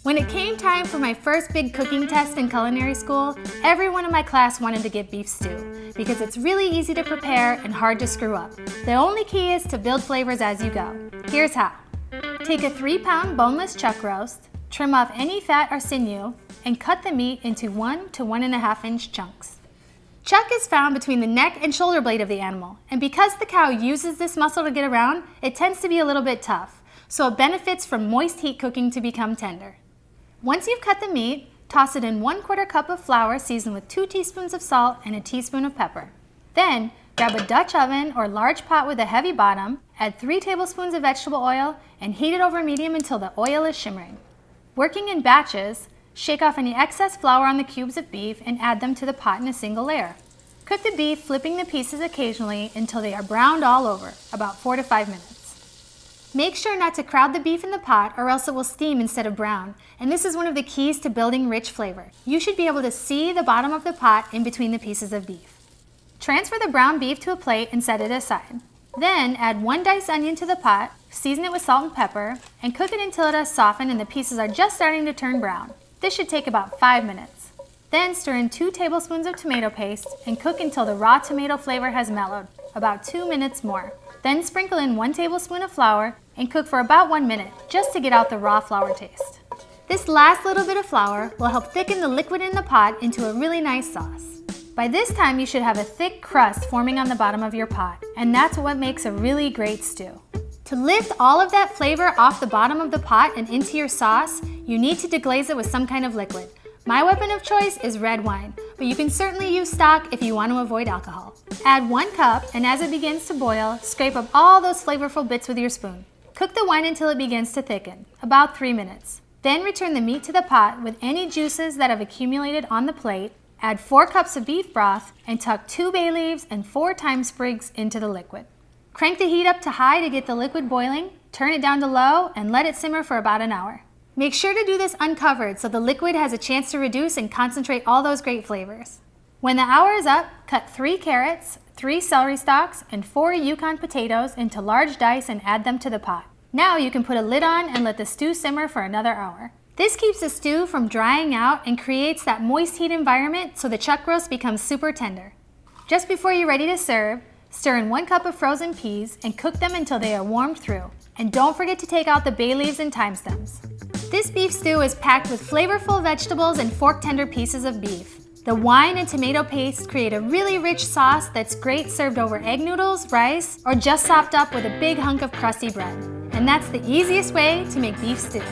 When it came time for my first big cooking test in culinary school, everyone in my class wanted to get beef stew because it's really easy to prepare and hard to screw up. The only key is to build flavors as you go. Here's how. Take a 3-pound boneless chuck roast, trim off any fat or sinew, and cut the meat into 1 to 1.5 inch chunks. Chuck is found between the neck and shoulder blade of the animal, and because the cow uses this muscle to get around, it tends to be a little bit tough, so it benefits from moist heat cooking to become tender. Once you've cut the meat, toss it in 1/4 cup of flour seasoned with 2 teaspoons of salt and a teaspoon of pepper. Then, grab a Dutch oven or large pot with a heavy bottom, add 3 tablespoons of vegetable oil, and heat it over medium until the oil is shimmering. Working in batches, shake off any excess flour on the cubes of beef and add them to the pot in a single layer. Cook the beef, flipping the pieces occasionally until they are browned all over, about 4 to 5 minutes. Make sure not to crowd the beef in the pot or else it will steam instead of brown, and this is one of the keys to building rich flavor. You should be able to see the bottom of the pot in between the pieces of beef. Transfer the brown beef to a plate and set it aside. Then add 1 diced onion to the pot, season it with salt and pepper, and cook it until it has softened and the pieces are just starting to turn brown. This should take about 5 minutes. Then stir in 2 tablespoons of tomato paste and cook until the raw tomato flavor has mellowed, about 2 minutes more. Then sprinkle in 1 tablespoon of flour and cook for about 1 minute, just to get out the raw flour taste. This last little bit of flour will help thicken the liquid in the pot into a really nice sauce. By this time, you should have a thick crust forming on the bottom of your pot, and that's what makes a really great stew. To lift all of that flavor off the bottom of the pot and into your sauce, you need to deglaze it with some kind of liquid. My weapon of choice is red wine, but you can certainly use stock if you want to avoid alcohol. Add 1 cup, and as it begins to boil, scrape up all those flavorful bits with your spoon. Cook the wine until it begins to thicken, about 3 minutes. Then return the meat to the pot with any juices that have accumulated on the plate, add 4 cups of beef broth, and tuck 2 bay leaves and 4 thyme sprigs into the liquid. Crank the heat up to high to get the liquid boiling, turn it down to low, and let it simmer for about an hour. Make sure to do this uncovered so the liquid has a chance to reduce and concentrate all those great flavors. When the hour is up, cut 3 carrots, 3 celery stalks, and 4 Yukon potatoes into large dice and add them to the pot. Now you can put a lid on and let the stew simmer for another hour. This keeps the stew from drying out and creates that moist heat environment so the chuck roast becomes super tender. Just before you're ready to serve, stir in 1 cup of frozen peas and cook them until they are warmed through. And don't forget to take out the bay leaves and thyme stems. This beef stew is packed with flavorful vegetables and fork-tender pieces of beef. The wine and tomato paste create a really rich sauce that's great served over egg noodles, rice, or just sopped up with a big hunk of crusty bread. And that's the easiest way to make beef stew.